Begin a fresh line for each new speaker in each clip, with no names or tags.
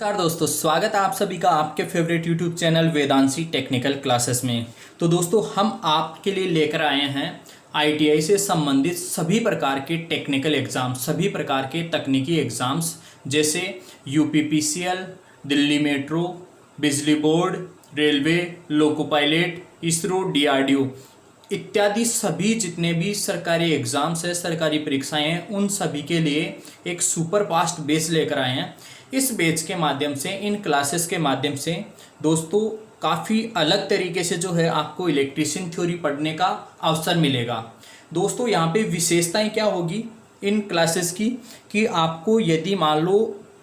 नमस्कार दोस्तों, स्वागत है आप सभी का आपके favourite YouTube channel Vedanshi technical classes में। तो दोस्तों, हम आपके लिए लेकर आए हैं आईटीआई से संबंधित सभी प्रकार के टेक्निकल एग्जाम, सभी प्रकार के तकनीकी एग्जाम्स जैसे यूपीपीसीएल, दिल्ली मेट्रो, बिजली board, railway, loco pilot, ISRO, DRDO इत्यादि सभी जितने भी सरकारी एग्जाम्स है, सरकारी परीक्षाएं हैं, उन सभी के लिए एक सुपर फास्ट बेच लेकर आए हैं। इस बेच के माध्यम से, इन क्लासेस के माध्यम से दोस्तों काफ़ी अलग तरीके से जो है आपको इलेक्ट्रीशियन थ्योरी पढ़ने का अवसर मिलेगा। दोस्तों यहाँ पे विशेषताएं क्या होगी इन क्लासेस की कि आपको यदि मान लो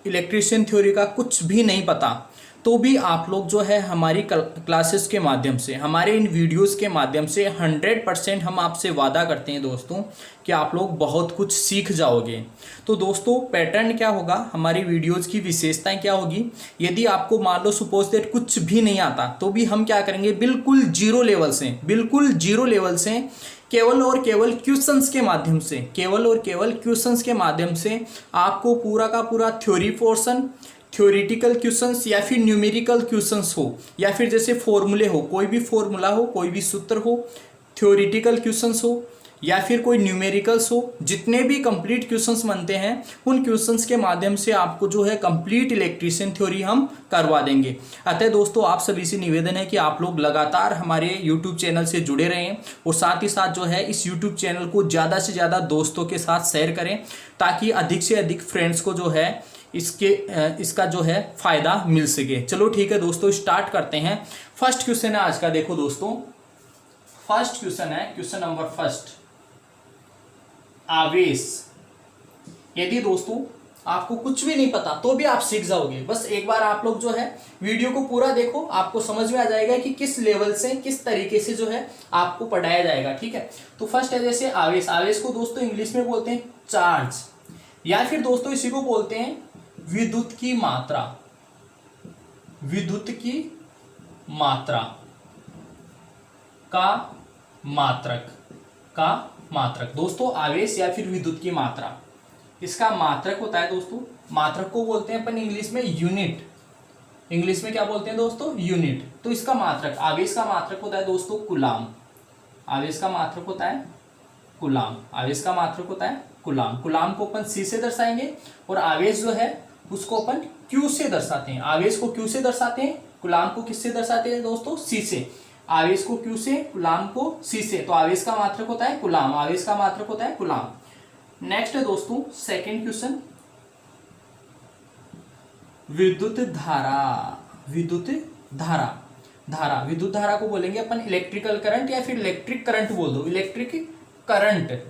इलेक्ट्रीशियन थ्योरी का कुछ भी नहीं पता तो भी आप लोग जो है हमारी क्लासेस के माध्यम से, हमारे इन वीडियोस के माध्यम से 100% हम आपसे वादा करते हैं दोस्तों कि आप लोग बहुत कुछ सीख जाओगे। तो दोस्तों पैटर्न क्या होगा, हमारी वीडियोस की विशेषताएं क्या होगी, यदि आपको मान लो सपोज दैट कुछ भी नहीं आता तो भी हम क्या करेंगे, बिल्कुल जीरो लेवल से केवल और केवल क्वेश्चंस के माध्यम से, केवल और केवल क्वेश्चंस के माध्यम से आपको पूरा का पूरा थ्योरी पोर्शन, थ्योरेटिकल क्वेश्चंस या फिर न्यूमेरिकल क्वेश्चंस हो, या फिर जैसे फॉर्मूले हो, कोई भी फॉर्मूला हो, कोई भी सूत्र हो, थ्योरेटिकल क्वेश्चंस हो या फिर कोई न्यूमेरिकल्स हो, जितने भी कंप्लीट क्वेश्चंस बनते हैं उन क्वेश्चंस के माध्यम से आपको जो है कंप्लीट इलेक्ट्रीशियन थ्योरी हम करवा देंगे। अतः दोस्तों आप सभी से निवेदन है कि आप लोग लगातार हमारे यूट्यूब चैनल से जुड़े रहें और साथ ही साथ जो है इस यूट्यूब चैनल को ज़्यादा से ज़्यादा दोस्तों के साथ शेयर करें ताकि अधिक से अधिक फ्रेंड्स को जो है इसका जो है फायदा मिल सके। चलो ठीक है दोस्तों, स्टार्ट करते हैं। फर्स्ट क्वेश्चन है आज का, देखो दोस्तों फर्स्ट क्वेश्चन है, क्वेश्चन नंबर फर्स्ट, आवेश। यदि दोस्तों आपको कुछ भी नहीं पता तो भी आप सीख जाओगे, बस एक बार आप लोग जो है वीडियो को पूरा देखो, आपको समझ में आ जाएगा कि किस लेवल से, किस तरीके से जो है आपको पढ़ाया जाएगा। ठीक है, तो फर्स्ट है जैसे आवेश। आवेश को दोस्तों इंग्लिश में बोलते हैं चार्ज, या फिर दोस्तों इसी को बोलते हैं विद्युत की मात्रा, विद्युत की मात्रा का मात्रक दोस्तों आवेश या फिर विद्युत की मात्रा, इसका मात्रक होता है दोस्तों, मात्रक को बोलते हैं अपन इंग्लिश में यूनिट, इंग्लिश में क्या बोलते हैं दोस्तों, यूनिट। तो इसका मात्रक, आवेश का मात्रक होता है दोस्तों कूलाम, आवेश का मात्रक होता है कूलाम, आवेश का मात्रक होता है कूलाम। कूलाम को अपन सी से दर्शाएंगे और आवेश जो है उसको अपन क्यू से दर्शाते हैं। आवेश को क्यू से दर्शाते हैं, कूलाम को किससे दर्शाते हैं दोस्तों, सी से। आवेश को क्यू से, कूलाम को सी से, तो आवेश का मात्रक होता है कूलाम, आवेश का मात्रक होता है कूलाम। नेक्स्ट है दोस्तों सेकंड क्वेश्चन, विद्युत धारा। विद्युत धारा, विद्युत धारा को बोलेंगे अपन इलेक्ट्रिकल करंट या फिर इलेक्ट्रिक करंट बोल दो, इलेक्ट्रिक करंट।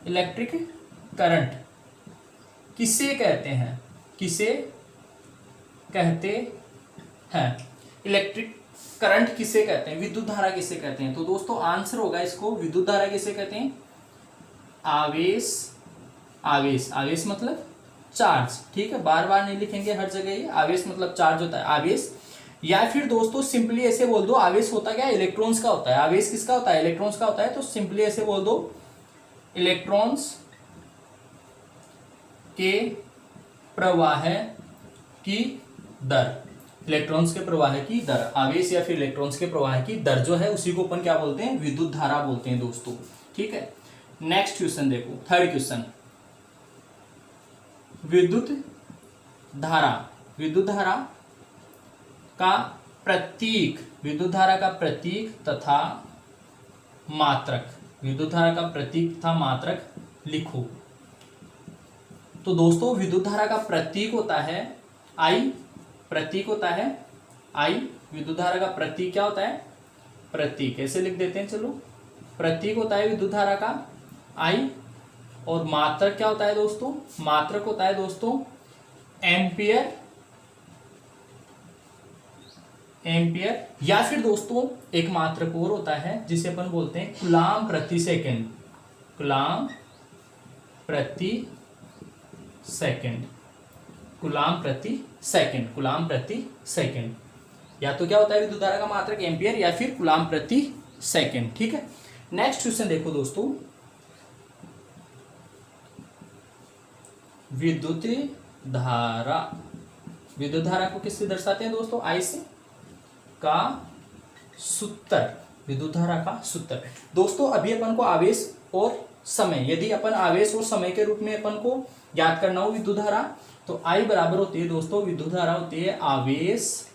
इलेक्ट्रिक करंट किसे कहते हैं, किसे कहते हैं, इलेक्ट्रिक करंट किसे कहते हैं, विद्युत धारा किसे कहते हैं। तो दोस्तों आंसर होगा इसको, विद्युत धारा किसे कहते हैं, आवेश। आवेश मतलब चार्ज, ठीक है, बार बार नहीं लिखेंगे हर जगह, ये आवेश मतलब चार्ज होता है, आवेश। या फिर दोस्तों सिंपली ऐसे बोल दो, आवेश होता क्या है, इलेक्ट्रॉन्स का होता है। आवेश किसका होता है, इलेक्ट्रॉन्स का होता है। तो सिंपली ऐसे बोल दो, इलेक्ट्रॉन्स के प्रवाह की दर, इलेक्ट्रॉन्स के प्रवाह की दर, आवेश या फिर इलेक्ट्रॉन्स के प्रवाह की दर जो है उसी को अपन क्या बोलते हैं, विद्युत धारा बोलते हैं दोस्तों। ठीक है, नेक्स्ट क्वेश्चन देखो, थर्ड क्वेश्चन, विद्युत धारा। विद्युत धारा का प्रतीक, विद्युत धारा का प्रतीक तथा मात्रक, विद्युत धारा का प्रतीक तथा मात्रक लिखो। तो दोस्तों विद्युत धारा का प्रतीक होता है आई, प्रतीक होता है आई। विद्युत धारा का प्रतीक क्या होता है, प्रतीक ऐसे लिख देते हैं, चलो प्रतीक होता है विद्युत धारा का आई। और मात्रक क्या होता है दोस्तों, मात्रक होता है दोस्तों एम्पियर, एम्पियर। या फिर दोस्तों एक मात्रक और होता है जिसे अपन बोलते हैं कूलाम प्रति सेकंड, कूलाम प्रति सेकंड, कूलाम प्रति सेकंड, कूलाम प्रति सेकंड। या तो क्या होता है विद्युत धारा का मात्रक एम्पियर या फिर कूलाम प्रति सेकंड। ठीक है, नेक्स्ट क्वेश्चन देखो दोस्तों, विद्युत धारा विद्युत धारा को किससे दर्शाते हैं दोस्तों? आई से। का सूत्र, विद्युत धारा का सूत्र। दोस्तों अभी अपन को आवेश और समय, यदि अपन आवेश और समय के रूप में अपन को याद करना हो विद्युत धारा, तो आई बराबर होती है दोस्तों, विद्युत धारा होती है आवेश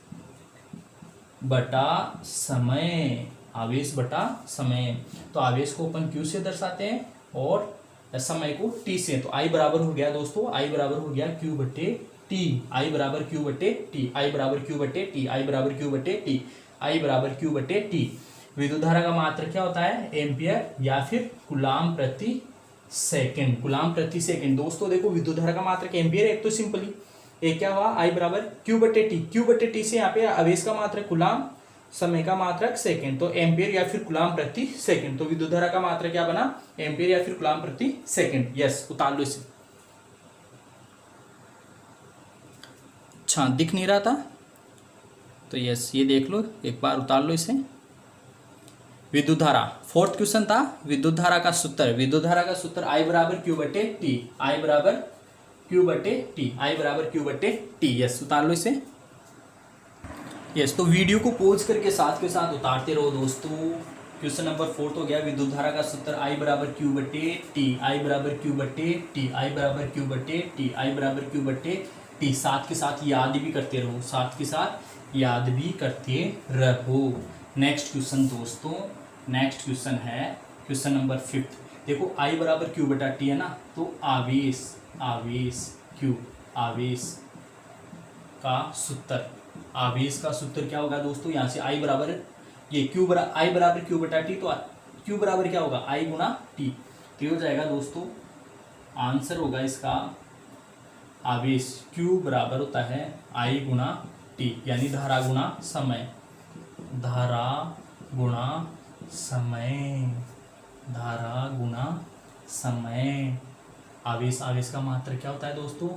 बटा समय, आवेश बटा समय। तो आवेश को अपन Q से दर्शाते हैं और समय को T से। तो I बराबर हो गया दोस्तों, I बराबर हो गया Q बटे T, I बराबर Q बटे T, I बराबर Q बटे T, I बराबर Q बटे T, I बराबर Q बटे T। विद्युत धारा का मात्रक क्या होता है? एम्पियर या फिर कूलाम प्रति सेकंड, कूलाम प्रति सेकंड। दोस्तों देखो विद्युत धारा का मात्रक एम्पियर, एक तो सिंपली एक क्या हुआ, I बराबर Q बटे T, Q बटे T से यहाँ पे आवेश का मात्रक कूलाम, समय का मात्रक सेकंड, तो एम्पियर या फिर कूलाम प्रति सेकंड। तो विद्युत धारा का मात्रक क्या बना? एम्पियर या फिर कूलाम प्रति सेकंड। यस, उतार लो इसे। अच्छा दिख नहीं रहा था तो यस ये देख लो, एक बार उतार लो इसे। विद्युत धारा, फोर्थ क्वेश्चन था विद्युत धारा का सूत्र। विद्युत धारा का सूत्र I बराबर Q बटे T, I बराबर Q बटे T, I बराबर Q बटे T। यस, उतार लो इसे। यस, तो वीडियो को पॉज करके साथ के साथ उतारते रहो दोस्तों। क्वेश्चन नंबर 4 हो गया, विद्युत धारा का सूत्र I बराबर Q बटे T, I बराबर Q बटे T, I बराबर Q बटे T, I बराबर Q बटे T। साथ के साथ याद भी करते रहो, साथ के साथ याद भी करते रहो। नेक्स्ट क्वेश्चन दोस्तों, नेक्स्ट क्वेश्चन है क्वेश्चन नंबर 5। देखो I बराबर Q बटा T है ना, तो आवेश, आवेश Q, आवेश का सूत्र, आवेश का सूत्र क्या होगा दोस्तों? यहाँ से I बराबर ये I बराबर Q बटा T, तो Q बराबर क्या होगा? I Guna T। तो ये हो जाएगा दोस्तों, आंसर होगा इसका आवेश Q बराबर होता है I गुना T, यानी धारा गुना समय, धारा गुणा समय, धारा गुणा समय। आवेश, आवेश का मात्रक क्या होता है दोस्तों?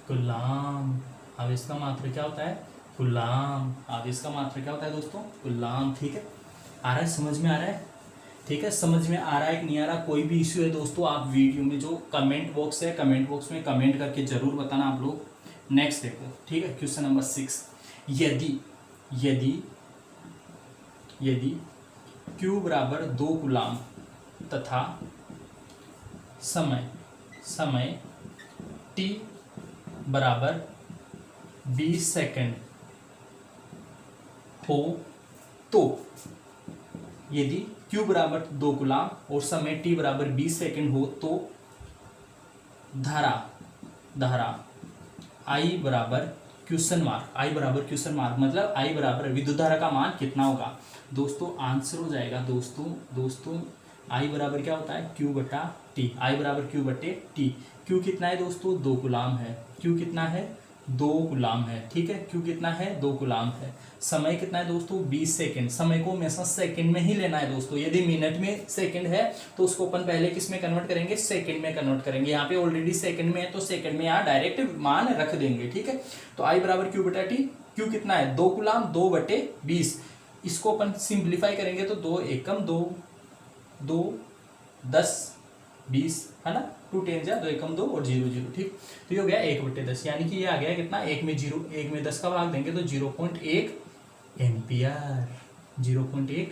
कूलाम। आवेश का मात्रक क्या होता है? कूलाम। आवेश का मात्रक क्या होता है दोस्तों? कूलाम। ठीक है, आ रहा है, समझ में आ रहा है? ठीक है, समझ में आ रहा है कि नहीं आ रहा? कोई भी इश्यू है दोस्तों, आप वीडियो में जो कमेंट बॉक्स है, कमेंट बॉक्स में कमेंट करके जरूर बताना आप लोग। नेक्स्ट देखो, ठीक है, क्वेश्चन नंबर 6। यदि यदि यदि Q बराबर 2 कूलाम तथा समय T बराबर 20 सेकंड हो, तो यदि Q बराबर 2 कूलाम और समय T बराबर 20 सेकंड हो, तो धारा I बराबर क्वेश्चन मार्क, I बराबर क्वेश्चन मार्क, मतलब I बराबर विद्युत धारा का मान कितना होगा दोस्तों? आंसर हो जाएगा दोस्तों I बराबर क्या होता है? Q बटा T, I बराबर Q बटे T। Q कितना है दोस्तों? 2 कूलाम है। Q कितना है? 2 कूलाम है। ठीक है, Q कितना है? 2 कूलाम है। समय कितना है दोस्तों? 20 सेकंड। समय को हमेशा सेकंड में ही लेना है दोस्तों। यदि मिनट में सेकंड है तो उसको अपन पहले किस में कन्वर्ट करेंगे? सेकंड में कन्वर्ट करेंगे। यहाँ पे ऑलरेडी सेकंड में है तो सेकंड में यहाँ डायरेक्ट मान रख देंगे। ठीक है, तो I बराबर Q बटा T। Q कितना है? 2 कूलाम, 2 बटे 20। इसको अपन सिंप्लीफाई करेंगे तो 2 एकम 2, 2 10 20 है ना, 2 10 जा 2 एकम 2 और 0 0। ठीक, तो ये हो गया 1 बटे 10, यानी कि ये आ गया कितना? 1 में 0, 1 में 10 का भाग देंगे तो 0.1 एम्पियर, 0.1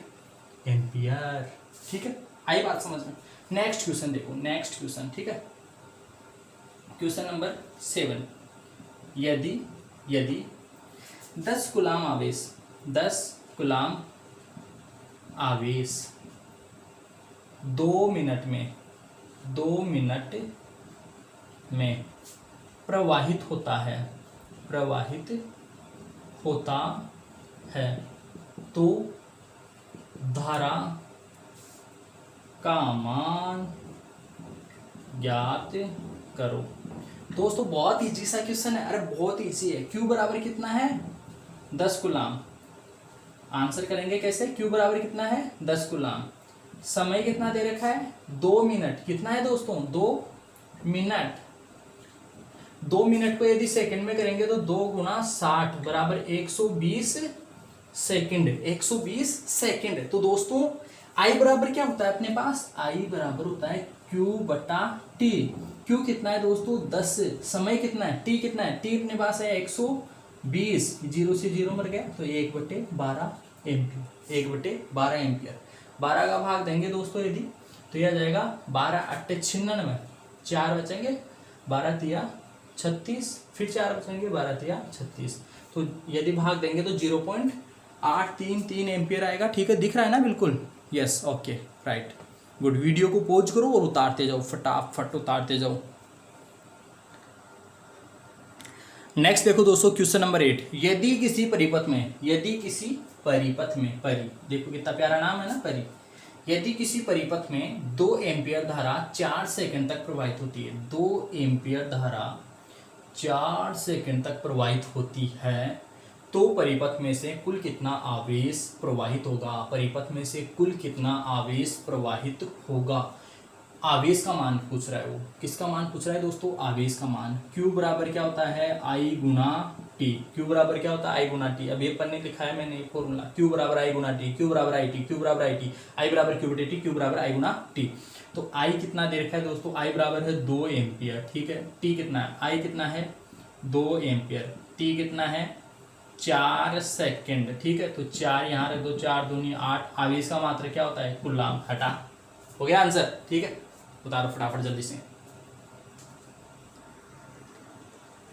एम्पियर। ठीक है, आई बात समझ में? नेक्स्ट क्वेश्चन देखो, नेक्स्ट क्वेश्चन। ठीक है, क्वेश्चन नंबर 7। यदि 10 कूलाम आवेश, 10 कूलाम आवेश 2 मिनट में प्रवाहित होता है, तो धारा का मान ज्ञात करो। दोस्तों बहुत इजी सा क्वेश्चन है, अरे बहुत इजी है। Q बराबर कितना है? 10 कूलाम। आंसर करेंगे कैसे? Q बराबर कितना है? 10 कूलाम। समय कितना दे रखा है? 2 मिनट। कितना है दोस्तों? 2 मिनट। 2 मिनट को यदि सेकंड में करेंगे तो 2 गुना 60 बराबर 120 सेकंड, 120 सेकंड। तो दोस्तों I बराबर क्या होता है अपने पास? I बराबर होता है Q बटा T। Q कितना है दोस्तों? 10। समय कितना है? T कितना है? T अपने पास है 120 20, 0 से 0 मर गया तो 1/12 एम्पियर, 1/12 एम्पियर। 12 का भाग देंगे दोस्तों यदि, तो यह आ जाएगा 12×8 = 96, 4 बचेंगे, 12×3 = 36, फिर 4 बचेंगे, 12×3 = 36। तो यदि भाग देंगे तो 0.833 एम्पियर आएगा। ठीक है, दिख रहा है ना बिल्कुल? Yes, okay, right, good. Video को पॉज करो और उतारते जाओ, फटाफट उतारते जाओ। नेक्स्ट देखो दोस्तों, क्वेश्चन नंबर 8। यदि किसी परिपथ में, परि, देखो कितना प्यारा नाम है ना, परि। यदि किसी परिपथ में 2 एम्पियर धारा 4 सेकंड तक प्रवाहित होती है, 2 एम्पियर धारा 4 सेकंड तक प्रवाहित होती है, तो परिपथ में से कुल कितना आवेश प्रवाहित होगा? परिपथ में से कुल कितना आवेश प्रवाहित होगा? आवेश का मान पूछ रहा है वो। किसका मान पूछ रहा है दोस्तों? आवेश का मान। Q बराबर क्या होता है? I Guna T। Q बराबर क्या होता है? I Guna T। अब ये पन्ने लिखा है मैंने फॉर्मूला, Q बराबर I गुना T, Q बराबर IT, Q बराबर IT, I बराबर Q बटे T, Q बराबर I गुना T। तो I कितना दे रखा है दोस्तों? I बराबर है 2 एम्पियर। ठीक है, T कितना है? I कितना है? 2 एम्पियर। T कितना है? 4 सेकेंड। ठीक है, तो 4 यहाँ रख दो, 4 दूनी 8। आवेश का मात्रा क्या होता है? कूलाम। हटा, हो गया आंसर। ठीक है, उतारो फटाफट जल्दी से।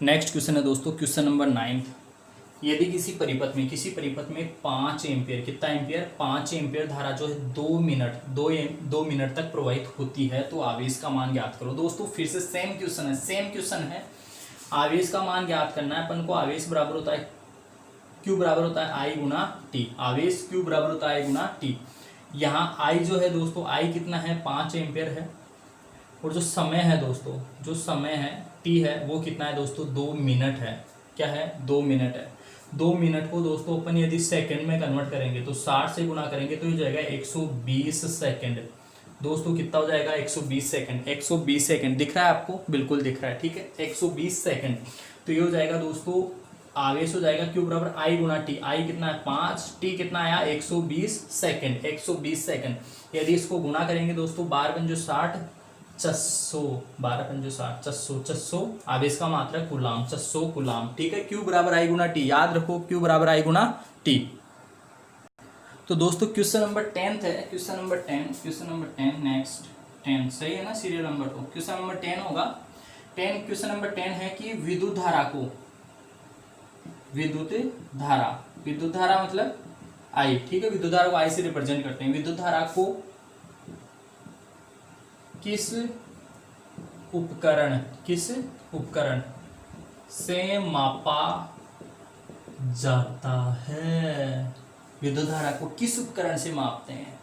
नेक्स्ट क्वेश्चन है दोस्तों, क्वेश्चन नंबर 9। यदि किसी परिपथ में 5 एम्पियर, कितना एम्पियर? 5 एम्पियर धारा जो है 2 मिनट तक प्रवाहित होती है, तो आवेश का मान ज्ञात करो। दोस्तों फिर से सेम क्वेश्चन है। आवेश का मान ज्ञात करना है अपन को। आवेश बराबर होता है, Q बराबर होता है I गुना T। आवेश Q बराबर होता है I गुना T। यहाँ I जो है दोस्तों, I कितना है? 5 एम्पियर है। और जो समय है दोस्तों, जो समय है T है, वो कितना है दोस्तों? 2 मिनट है। क्या है? 2 मिनट है। 2 मिनट को दोस्तों अपन यदि सेकंड में कन्वर्ट करेंगे तो 60 से गुना करेंगे तो ये जाएगा 120 सेकंड। दोस्तों कितना हो जाएगा? 120 सेकंड। 120 सेकंड दिख रहा है आपको? बिल्कुल दिख रहा है। ठीक है, 120 सेकंड। तो ये हो जाएगा दोस्तों, आवेश हो जाएगा Q बराबर I गुना T। I कितना है? 5, T कितना आया? 120 सेकंड। 120 सेकंड यदि इसको गुना करेंगे दोस्तों, 12×5 = 600, 12×5 = 600। आवेश का मात्रा कूलाम, 600 कूलाम। ठीक है, Q बराबर I गुना T। याद रखो, Q बराबर I गुना T। तो दोस्तों क्वेश्चन नंबर 10 है। क्वेश्चन नंबर 10 नेक्स्ट 10 सही है ना सीरियल नंबर? तो क्वेश्चन नंबर 10 होगा। क्वेश्चन नंबर 10 है कि विद्युत धारा मतलब I। ठीक है, विद्युत धारा को I से रिप्रेजेंट करते हैं। विद्युत धारा को किस उपकरण से मापा जाता है? विद्युत धारा को किस उपकरण से मापते हैं?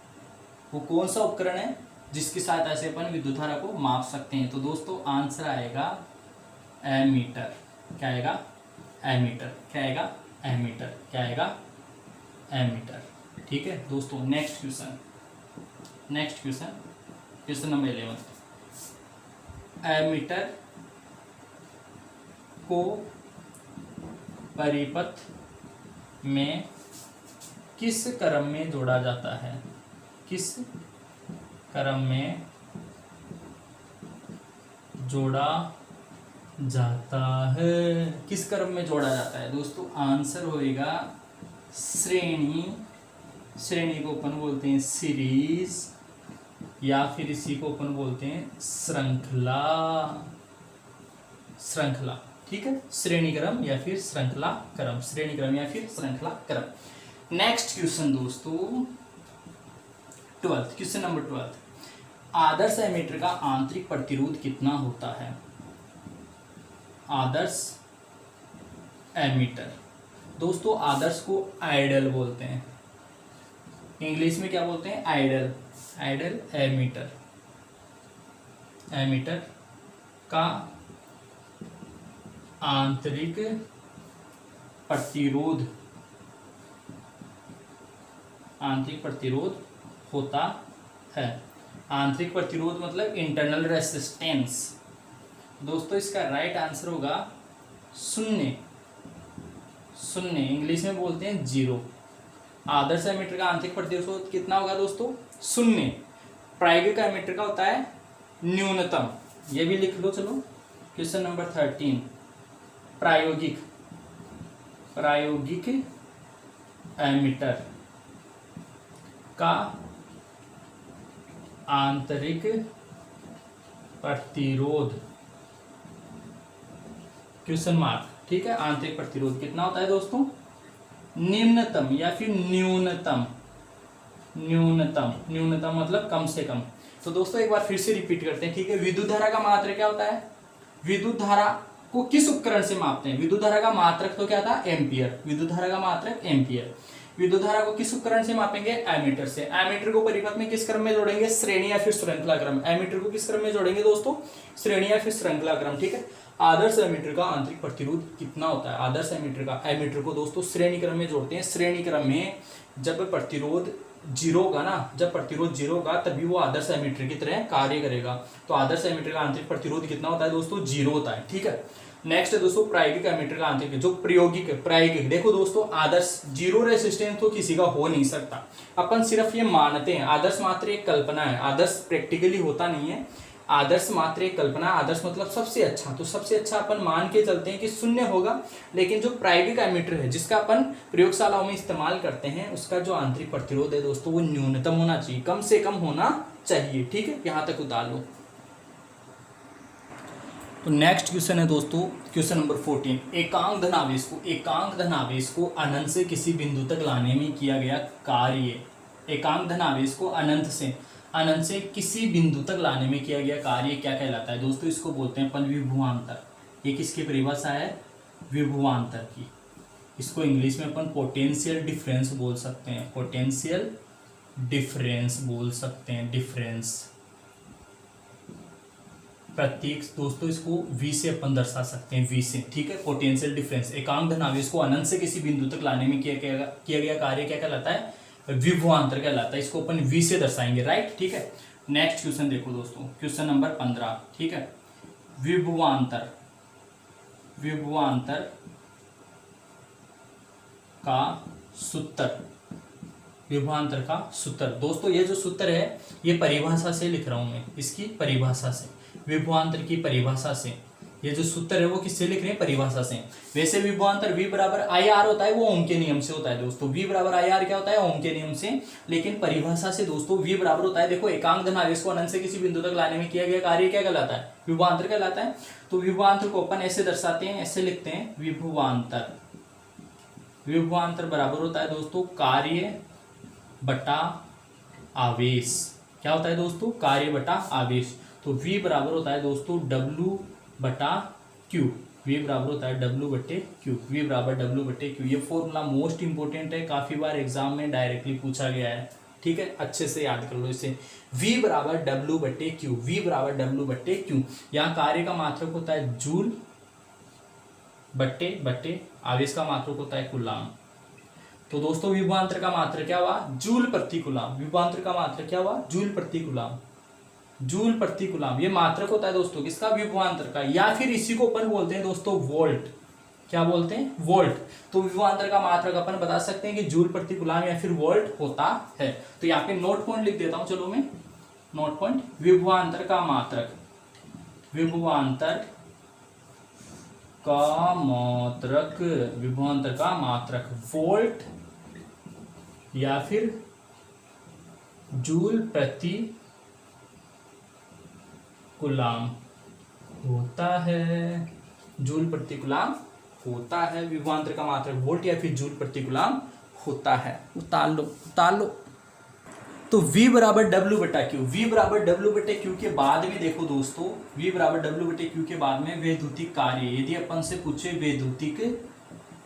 वो कौन सा उपकरण है जिसकी सहायता से अपन विद्युत धारा को माप सकते हैं? तो दोस्तों आंसर आएगा एमीटर। क्या आएगा? एमीटर। क्या आएगा? एमीटर। क्या आएगा? एमीटर। ठीक है दोस्तों, नेक्स्ट क्वेश्चन नंबर 11। एमीटर को परिपथ में किस क्रम में जोड़ा जाता है? किस क्रम में जोड़ा जाता है? किस क्रम में जोड़ा जाता है दोस्तों? आंसर होएगा श्रेणी को अपन बोलते हैं सीरीज, या फिर इसी को अपन बोलते हैं श्रृंखला। ठीक है, श्रेणी क्रम या फिर श्रृंखला क्रम, श्रेणी क्रम या फिर श्रृंखला क्रम। नेक्स्ट क्वेश्चन दोस्तों 12, क्वेश्चन नंबर 12। आदर्श एमीटर का आंतरिक प्रतिरोध कितना होता है? आदर्श एमीटर दोस्तों, आदर्श को आइडल बोलते हैं। इंग्लिश में क्या बोलते हैं? आइडल एमीटर का आंतरिक प्रतिरोध होता है। आंतरिक प्रतिरोध मतलब इंटरनल रेसिस्टेंस। दोस्तों इसका राइट आंसर होगा शून्य। इंग्लिश में बोलते हैं 0। आदर्श एमीटर का आंतरिक प्रतिरोध कितना होगा दोस्तों? 0। प्रायोगिक एमीटर का होता है न्यूनतम। ये भी लिख लो। चलो क्वेश्चन नंबर 13। प्रायोगिक प्रायोगिक एमीटर का आंतरिक प्रतिरोध क्वेश्चन मार्क, ठीक है। आंतरिक प्रतिरोध कितना होता है दोस्तों? निम्नतम या फिर न्यूनतम, न्यूनतम मतलब कम से कम। तो दोस्तों एक बार फिर से रिपीट करते हैं, ठीक है। विद्युत धारा का मात्रक क्या होता है? विद्युत धारा को किस उपकरण से मापते हैं? विद्युत धारा का मात्रक तो क्या था? एम्पियर। विद्युत धारा का मात्रक एम्पियर। विद्युत धारा को किस उपकरण से मापेंगे? एमीटर से। एमीटर को परिपथ में किस क्रम में जोड़ेंगे? श्रेणी या फिर श्रृंखला क्रम। एमीटर को किस क्रम में जोड़ेंगे दोस्तों? श्रेणी या फिर श्रृंखला क्रम, ठीक है। आदर्श एमीटर का आंतरिक प्रतिरोध कितना होता है? आदर्श एमीटर को दोस्तों श्रेणी क्रम में जोड़ते हैं। श्रेणी क्रम में जब प्रतिरोध जीरो होगा ना, जब प्रतिरोध जीरो होगा तभी वो आदर्श एमीटर की तरह कार्य करेगा। तो आदर्श एमीटर का आंतरिक प्रतिरोध कितना होता है दोस्तों? जीरो होता है, ठीक है। नेक्स्ट है दोस्तों प्रायोगिक एमीटर का आंतरिक, जो प्रायोगिक देखो दोस्तों, आदर्श जीरो रेसिस्टेंस तो किसी का हो नहीं सकता। अपन सिर्फ ये मानते हैं, आदर्श मात्र एक कल्पना है, आदर्श प्रैक्टिकली होता नहीं है। आदर्श मात्र एक कल्पना, आदर्श मतलब सबसे अच्छा। तो सबसे अच्छा अपन मान के चलते हैं कि शून्य होगा, लेकिन जो प्रायोगिक एमीटर है जिसका अपन प्रयोगशालाओं में इस्तेमाल करते हैं, उसका जो आंतरिक प्रतिरोध है दोस्तों वो न्यूनतम होना चाहिए, कम से कम होना चाहिए, ठीक है। यहां तक उतार लो। तो नेक्स्ट क्वेश्चन है दोस्तों, क्वेश्चन नंबर 14। एकांक धनावेश को अनंत से किसी बिंदु तक लाने में किया गया कार्य। एकांक धनावेश को अनंत से किसी बिंदु तक लाने में किया गया कार्य क्या कहलाता है दोस्तों? इसको बोलते हैं अपन विभवांतर। ये किसकी परिभाषा है? विभवांतर की। इसको इंग्लिश में अपन पोटेंशियल डिफरेंस बोल सकते हैं, पोटेंशियल डिफरेंस बोल सकते हैं, डिफरेंस। प्रतीक दोस्तों इसको V से अपन दर्शा सकते हैं, V से, ठीक है। Potential difference. एकांक धनावेश को अनंत से किसी बिंदु तक लाने में किया गया कार्य क्या कहलाता है? विभवांतर कहलाता है। इसको अपन V से दर्शाएंगे, राइट, ठीक है। नेक्स्ट क्वेश्चन देखो दोस्तों, क्वेश्चन नंबर 15, ठीक है। विभवांतर का सूत्र, विभवांतर का सूत्र। दोस्तों ये जो सूत्र है ये परिभाषा से लिख रहा हूं मैं, इसकी परिभाषा से, विभवांतर की परिभाषा से। ये जो सूत्र है वो किससे लिख रहे हैं? परिभाषा से। वैसे विभवांतर V बराबर आई आर होता है, वो ओम के नियम से होता है दोस्तों। V बराबर आई आर क्या होता है? ओम के नियम से। लेकिन परिभाषा से दोस्तों V बराबर होता है, देखो, एकांक धनावेश को अनंत से किसी बिंदु तक लाने में किया गया कार्य क्या कहलाता है? विभवांतर कहलाता है। तो विभवांतर को अपन ऐसे दर्शाते हैं, ऐसे लिखते हैं, विभवांतर बराबर होता है दोस्तों कार्य बटा आवेश। क्या होता है दोस्तों? कार्य बटा आवेश। तो V बराबर होता है दोस्तों W बटा Q। V बराबर होता है W बटे Q। V बराबर W बटे Q। ये फॉर्मूला मोस्ट इंपोर्टेंट है, काफी बार एग्जाम में डायरेक्टली पूछा गया है, ठीक है। अच्छे से याद कर लो इसे। V बराबर W बटे Q। V बराबर W बटे Q। यहाँ कार्य का मात्रक होता है जूल बटे आवेश का मात्रक होता है कूलाम। तो दोस्तों विभवांतर का मात्रक क्या हुआ? जूल प्रति कूलाम। विभवांतर का मात्रक क्या हुआ? जूल प्रति कूलाम। जूल प्रति कूलाम ये मात्रक होता है दोस्तों किसका? विभवांतर का। या फिर इसी को अपन बोलते हैं दोस्तों वोल्ट। क्या बोलते हैं? वोल्ट। तो विभवांतर का मात्रक अपन बता सकते हैं कि जूल प्रति कूलाम या फिर वोल्ट होता है। तो यहाँ पे नोट पॉइंट लिख देता हूं, चलो मैं नोट पॉइंट। विभवांतर का मात्रक, विभवांतर का मात्रक वोल्ट या फिर जूल प्रति कूलाम होता है। जूल प्रति कूलाम होता है। विभवांतर का मात्रक वोल्ट या फिर जूल प्रति कूलाम होता है। उतार लो। तो V बराबर W बटा Q। V बराबर W बटे Q के बाद में देखो दोस्तों, V बराबर W बटे Q के बाद में वैद्युतिक कार्य। यदि अपन से पूछे वैद्युतिक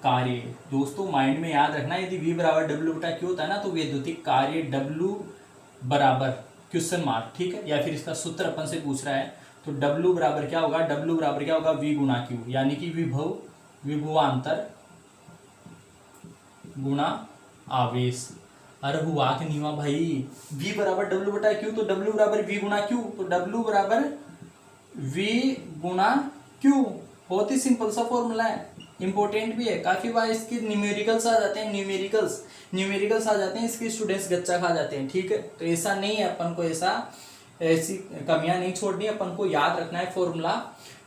कार्य, दोस्तों माइंड में याद रखना, यदि V बराबर W बटा Q होता है ना, तो वैद्युतिक कार्य W बराबर क्वेश्चन मार्क, ठीक है। या फिर इसका सूत्र अपन से पूछ रहा है, तो W बराबर क्या होगा? W बराबर क्या होगा? V गुणा Q, यानी कि विभवांतर गुणा आवेश। अरे हुआ कि नहीं हुआ भाई? V बराबर W बटा Q, तो W बराबर V गुणा Q, तो W बराबर V गुणा Q। बहुत ही सिंपल सा फॉर्मूला है, इंपॉर्टेंट भी है। काफी बार इसके न्यूमेरिकल्स आ जाते हैं, न्यूमेरिकल्स आ जाते हैं, इसके स्टूडेंट्स गच्चा खा जाते हैं, ठीक है। तो ऐसा नहीं है, अपन को ऐसी कमियां नहीं छोड़नी, अपन को याद रखना है फॉर्मूला।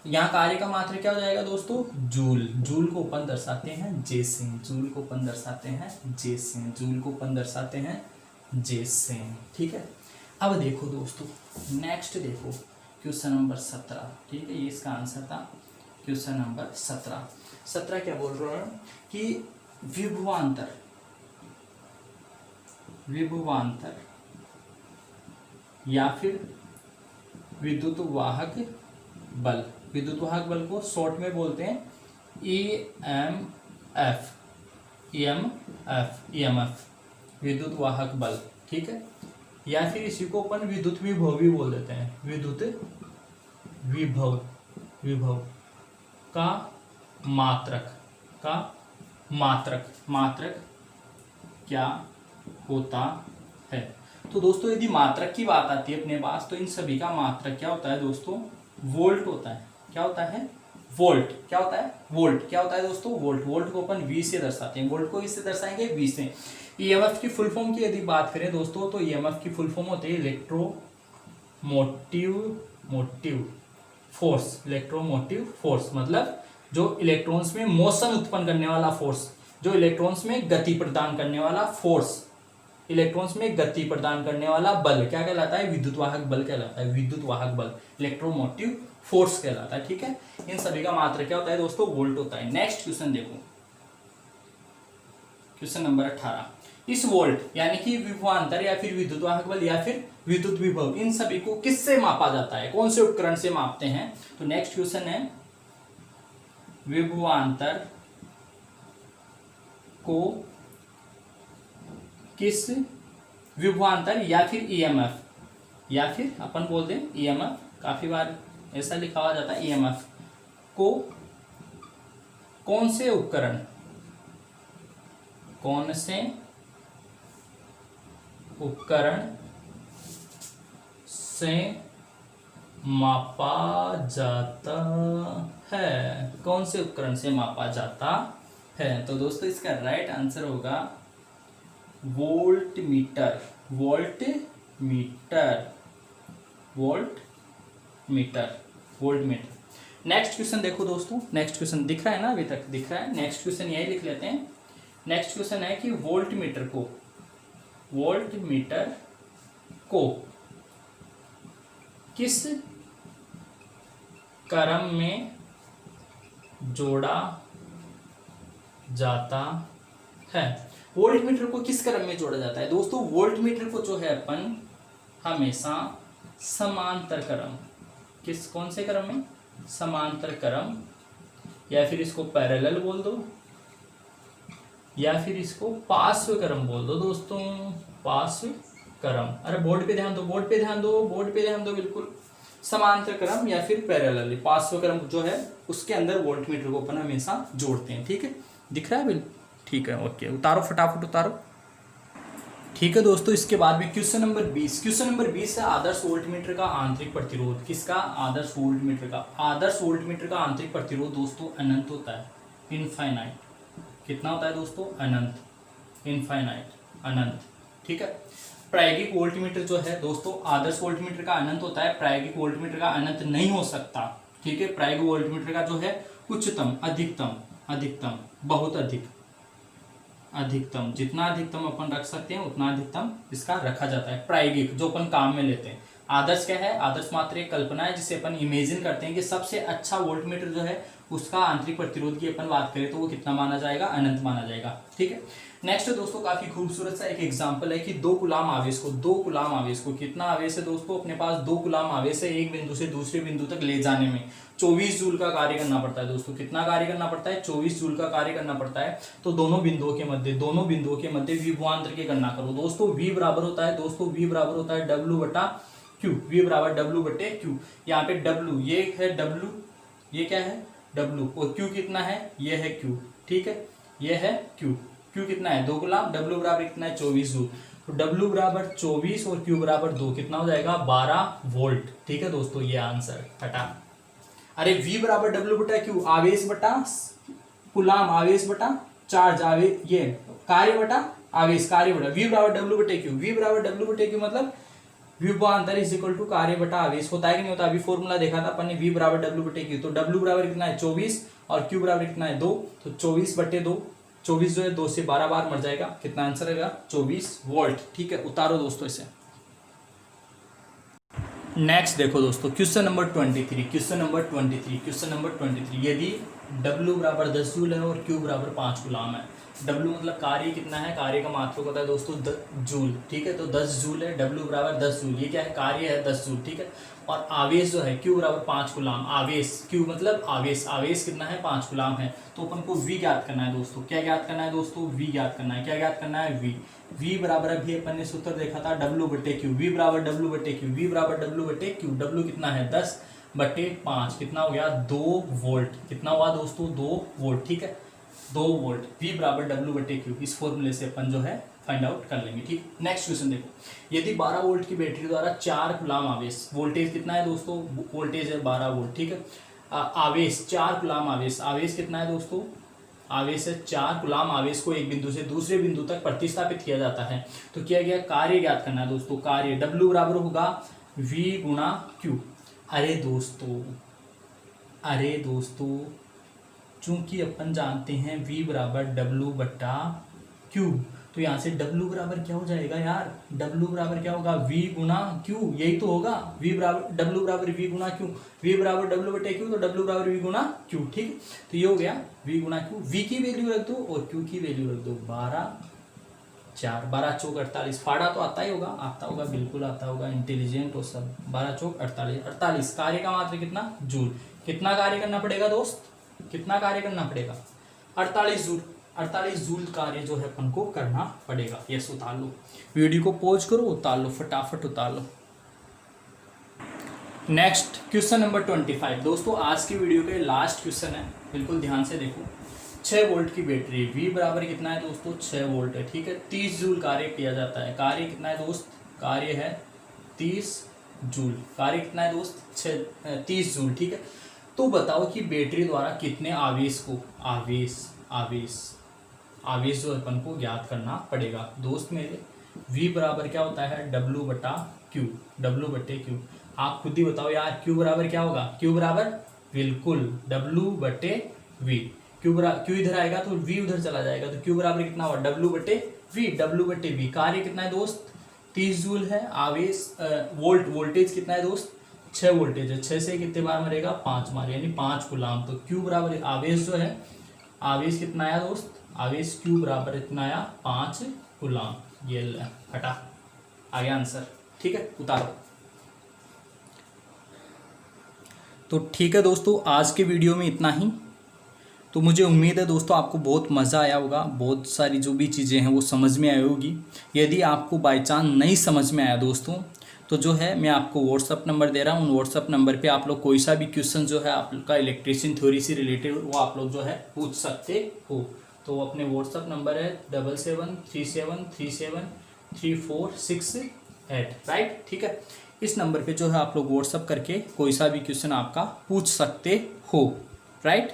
यहाँ कार्य का मात्रक क्या हो जाएगा दोस्तों, जूल। जूल को अपन दर्शाते हैं जे से, जूल को अपन दर्शाते हैं जे से, जूल को अपन दर्शाते हैं जे से। ठीक है, अब देखो दोस्तों नेक्स्ट देखो क्वेश्चन नंबर 17। ठीक है, ये इसका आंसर था क्वेश्चन नंबर 17। 17 क्या बोल रहा है कि विभवांतर, विभवांतर या फिर विद्युत वाहक बल, विद्युत वाहक बल को शॉर्ट में बोलते हैं EMF, EMF विद्युत वाहक बल। ठीक है, या फिर इसी को अपन विद्युत विभव भी बोल देते हैं, विद्युत विभव, विभव का मात्रक, का मात्रक, मात्रक क्या होता है। तो दोस्तों यदि मात्रक की बात आती है अपने पास, तो इन सभी का मात्रक क्या होता है दोस्तों, वोल्ट होता है। क्या होता है, वोल्ट। क्या होता है, वोल्ट। क्या होता है दोस्तों, वोल्ट। वोल्ट को अपन V से दर्शाते हैं, वोल्ट को इससे दर्शाएंगे V से। EMF की फुल फॉर्म की यदि बात करें दोस्तों, तो EMF की फुल फॉर्म होती है electromotive motive force, electromotive force, मतलब जो इलेक्ट्रॉन्स में मोशन उत्पन्न करने वाला फोर्स, जो इलेक्ट्रॉन्स में गति प्रदान करने वाला फोर्स, इलेक्ट्रॉन्स में गति प्रदान करने वाला बल क्या कहलाता है, विद्युत वाहक बल कहलाता है, विद्युत वाहक बल, इलेक्ट्रोमोटिव फोर्स कहलाता है। ठीक है, इन सभी का मात्रक क्या होता है दोस्तों, वोल्ट होता है। नेक्स्ट क्वेश्चन देखो, क्वेश्चन नंबर 18। इस वोल्ट यानी कि विभवांतर या फिर विद्युत वाहक बल या फिर विद्युत विभव, इन सभी को किससे मापा जाता है, कौन से उपकरण से मापते हैं। तो नेक्स्ट क्वेश्चन है विभवांतर को किस, विभवांतर या फिर EMF, या फिर अपन बोलते हैं EMF, काफी बार ऐसा लिखा हुआ जाता है EMF को कौन से उपकरण, कौन से उपकरण से मापा जाता है, कौन से उपकरण से मापा जाता है। तो दोस्तों इसका राइट आंसर होगा volt meter, volt meter, volt meter, volt meter. Next question देखो दोस्तों, नेक्स्ट क्वेश्चन दिख रहा है ना, अभी तक दिख रहा है। नेक्स्ट क्वेश्चन यही लिख लेते हैं। नेक्स्ट क्वेश्चन है कि वोल्ट मीटर को, वोल्ट मीटर को किस क्रम में जोड़ा जाता है। वोल्ट मीटर को किस क्रम में जोड़ा जाता है दोस्तों, वोल्ट मीटर को जो है अपन हमेशा समांतर क्रम, किस, कौन से क्रम में, समांतर क्रम, या फिर इसको पैरेलल बोल दो, या फिर इसको पार्श्व क्रम बोल दो दोस्तों, पार्श्व क्रम। अरे बोर्ड पे ध्यान दो, बोर्ड पे ध्यान दो, बोर्ड पे ध्यान दो, बिल्कुल समांतर क्रम या फिर पैरेलल, पार्श्व क्रम जो है उसके अंदर वोल्ट मीटर को अपन हमेशा जोड़ते हैं। ठीक है, दिख रहा है बिल्कुल, ठीक है, ओके, उतारो फटाफट उतारो। ठीक है दोस्तों, इसके बाद में क्वेश्चन नंबर 20। क्वेश्चन नंबर 20 है आदर्श वोल्ट मीटर का आंतरिक प्रतिरोध। किसका, आदर्श वोल्ट मीटर का। आदर्श वोल्ट मीटर का आंतरिक प्रतिरोध दोस्तों अनंत होता है, इनफाइनाइट। कितना होता है दोस्तों, अनंत, इनफाइनाइट, अनंत। ठीक है, प्रायोगिक वोल्ट मीटर जो है दोस्तों, आदर्श वोल्ट मीटर का अनंत होता है, प्रायोगिक वोल्ट मीटर का अनंत नहीं हो सकता। ठीक है, प्रायोगिक वोल्ट मीटर का जो है उच्चतम, अधिकतम, अधिकतम, बहुत अधिक, अधिकतम, जितना अधिकतम अपन रख सकते हैं उतना अधिकतम इसका रखा जाता है। प्रायोगिक जो अपन काम में लेते हैं। आदर्श क्या है, आदर्श मात्र एक कल्पना है जिसे अपन इमेजिन करते हैं कि सबसे अच्छा वोल्ट मीटर जो है उसका आंतरिक प्रतिरोध की अपन बात करें तो वो कितना माना जाएगा, अनंत माना जाएगा। ठीक है, नेक्स्ट दोस्तों काफी खूबसूरत सा एक एग्जांपल है कि दो कूलाम आवेश को, कितना आवेश है दोस्तों अपने पास, 2 कूलाम आवेश है, एक बिंदु से दूसरे बिंदु तक ले जाने में 24 जूल का कार्य करना पड़ता है दोस्तों। कितना कार्य करना पड़ता है, 24 जूल का कार्य करना पड़ता है। तो दोनों बिंदुओं के मध्य विभवांतर की गणना करो दोस्तों। V बराबर होता है दोस्तों, V बराबर होता है W बटा Q, V बराबर W बटे Q। यहाँ पे W ये है W, ये क्या है W, और Q कितना है, ये है Q। ठीक है, ये है Q, Q कितना है 2 कूलाम, W बराबर कितना है 24 जूल। तो W बराबर 24 और Q बराबर 2, कितना हो जाएगा 12 वोल्ट। ठीक है दोस्तों, ये आंसर हटा। अरे V बराबर W बटा Q, आवेश बटा कूलाम, आवेश बटा चार्ज, आवेश ये कार्य बटा आवेश, कार्य बटा V बराबर W बटे Q, V बराबर W बटे Q मतलब विभवांतर इज इक्वल टू कार्य बटा आवेश, होता है कि नहीं होता। अभी फॉर्मूला देखा था अपन ने, V बराबर डब्ल्यू बटे क्यू। तो डब्ल्यू बराबर कितना है 24 और क्यू बराबर कितना है 2, तो 24 बटे 2, 24 जो है 2 से 12 बार मर जाएगा, कितना आंसर रहेगा 24 वोल्ट। ठीक है, उतारो दोस्तों इसे। नेक्स्ट देखो दोस्तों question number 23, question number 23, question number 23। यदि W बराबर 10 जूल है और Q बराबर 5 गुलाम है। W मतलब कार्य कितना है, कार्य का मात्रक होता है दोस्तों जूल। ठीक है, तो 10 जूल है, W बराबर 10 जूल, ये क्या है कार्य है 10 जूल। ठीक है, और आवेश जो है Q बराबर 5 गुलाम, आवेश Q मतलब आवेश, आवेश कितना है 5 गुलाम है। तो अपन को V ज्ञात करना है दोस्तों, क्या ज्ञात करना है दोस्तों, V ज्ञात करना है। क्या ज्ञात करना है, V बराबर अभी अपन ने सूत्र देखा था W बटे क्यू, V बराबर W बटे क्यू, V बराबर W बटे क्यू। W कितना है 10 बटे 5, कितना हो गया 2 वोल्ट, कितना हुआ दोस्तों 2 वोल्ट। ठीक है, 2 वोल्ट, V बराबर W बटे क्यू। इस फॉर्मूले से अपन जो है फाइंड आउट कर लेंगे। ठीक, नेक्स्ट क्वेश्चन देखो, यदि 12 वोल्ट की बैटरी द्वारा 4 गुलाम आवेश, वोल्टेज कितना है दोस्तों, वोल्टेज है 12 वोल्ट। ठीक है, आवेश 4 गुलाम आवेश, आवेश कितना है दोस्तों, आवेश है 4 गुलाम आवेश को एक बिंदु से दूसरे बिंदु तक प्रतिस्थापित किया जाता है। तो किया गया कार्य ज्ञात करना है दोस्तों, कार्य W बराबर होगा V गुणा Q। अरे दोस्तों चूंकि अपन जानते हैं V बराबर W बटा Q, तो यहाँ से W बराबर क्या हो जाएगा यार, W बराबर क्या होगा V गुना Q, यही तो होगा। V बराबर W बराबर V गुना Q, V बराबर W बटे Q, तो W बराबर V गुना Q। ठीक, तो ये हो गया V गुना Q। V की वैल्यू रख दो और Q की वैल्यू रख दो, 12 4, 12 चौक 48। फाड़ा तो आता ही होगा, आता होगा, बिल्कुल आता होगा, इंटेलिजेंट हो सब। 12 चौक 48, 48 कार्य का मात्र कितना जूल। कितना कार्य करना पड़ेगा दोस्त, कितना कार्य करना पड़ेगा 48 जूल, 48 जूल कार्य जो है अपन को करना पड़ेगा। यस, उतार लो, वीडियो को पॉज करो, उतार लो, फटाफट उतार लो। नेक्स्ट क्वेश्चन नंबर 25 दोस्तों, आज की वीडियो के लास्ट क्वेश्चन है, बिल्कुल ध्यान से देखो। 6 वोल्ट की बैटरी, V बराबर कितना है दोस्तों 6 वोल्ट है। ठीक है, 30 जूल कार्य किया जाता है। कार्य कितना है दोस्त, कार्य है 30 जूल, कार्य कितना है दोस्त 30 जूल। ठीक है, तो बताओ कि बैटरी द्वारा कितने आवेश को, आवेश जो अपन को ज्ञात करना पड़ेगा दोस्त मेरे। V बराबर क्या होता है W बटा Q, W बटे Q। आप खुद ही बताओ यार, Q बराबर क्या होगा, Q बराबर बिल्कुल W बटे V। Q इधर आएगा तो V उधर चला जाएगा, तो Q बराबर कितना होगा W बटे V, W बटे V। कार्य कितना है दोस्त 30 जूल है, आवेश वोल्टेज कितना है दोस्त 6 वोल्टेज है, 6 से कितने बार मरेगा 5 बार, यानी 5 गुलाम। तो Q बराबर आवेश जो है, आवेश कितना आया दोस्त, आवेश Q बराबर इतना आया 5 गुलाम। ये हटा, आ गया आंसर। ठीक है, उतारो। तो ठीक है दोस्तों, आज के वीडियो में इतना ही। तो मुझे उम्मीद है दोस्तों आपको बहुत मज़ा आया होगा, बहुत सारी जो भी चीज़ें हैं वो समझ में आई होगी। यदि आपको बाई चांस नहीं समझ में आया दोस्तों, तो जो है मैं आपको व्हाट्सअप नंबर दे रहा हूँ, उन व्हाट्सअप नंबर पे आप लोग कोई सा भी क्वेश्चन जो है आपका इलेक्ट्रिशियन थ्योरी से रिलेटेड वो आप लोग जो है पूछ सकते हो। तो अपने व्हाट्सअप नंबर है 7737373468, राइट। ठीक है, इस नंबर पे जो है आप लोग व्हाट्सअप करके कोई सा भी क्वेश्चन आपका पूछ सकते हो, राइट।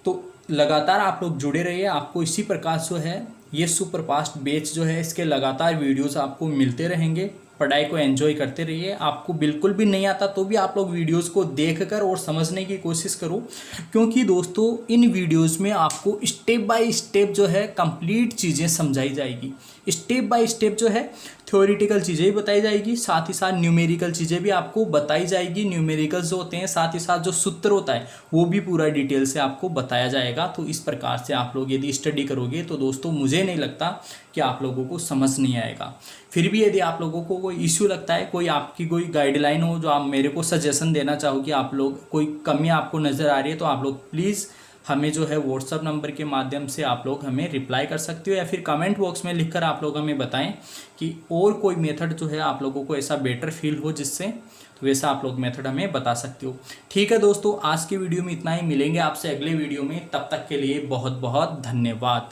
तो लगातार आप लोग जुड़े रहिए, आपको इसी प्रकार जो है ये सुपर फास्ट बैच जो है इसके लगातार वीडियोस आपको मिलते रहेंगे। पढ़ाई को एंजॉय करते रहिए। आपको बिल्कुल भी नहीं आता तो भी आप लोग वीडियोस को देखकर और समझने की कोशिश करो, क्योंकि दोस्तों इन वीडियोस में आपको स्टेप बाय स्टेप जो है कंप्लीट चीज़ें समझाई जाएगी। स्टेप बाय स्टेप जो है थ्योरेटिकल चीज़ें भी बताई जाएगी, साथ ही साथ न्यूमेरिकल चीज़ें भी आपको बताई जाएगी। न्यूमेरिकल्स जो होते हैं, साथ ही साथ जो सूत्र होता है वो भी पूरा डिटेल से आपको बताया जाएगा। तो इस प्रकार से आप लोग यदि स्टडी करोगे तो दोस्तों मुझे नहीं लगता कि आप लोगों को समझ नहीं आएगा। फिर भी यदि आप लोगों को कोई इश्यू लगता है, कोई आपकी कोई गाइडलाइन हो जो आप मेरे को सजेशन देना चाहो कि आप लोग कोई कमी आपको नज़र आ रही है, तो आप लोग प्लीज़ हमें जो है व्हाट्सअप नंबर के माध्यम से आप लोग हमें रिप्लाई कर सकते हो, या फिर कमेंट बॉक्स में लिखकर आप लोग हमें बताएं कि और कोई मेथड जो है आप लोगों को ऐसा बेटर फील हो जिससे, तो वैसा आप लोग मेथड हमें बता सकते हो। ठीक है दोस्तों, आज की वीडियो में इतना ही। मिलेंगे आपसे अगले वीडियो में, तब तक के लिए बहुत बहुत धन्यवाद।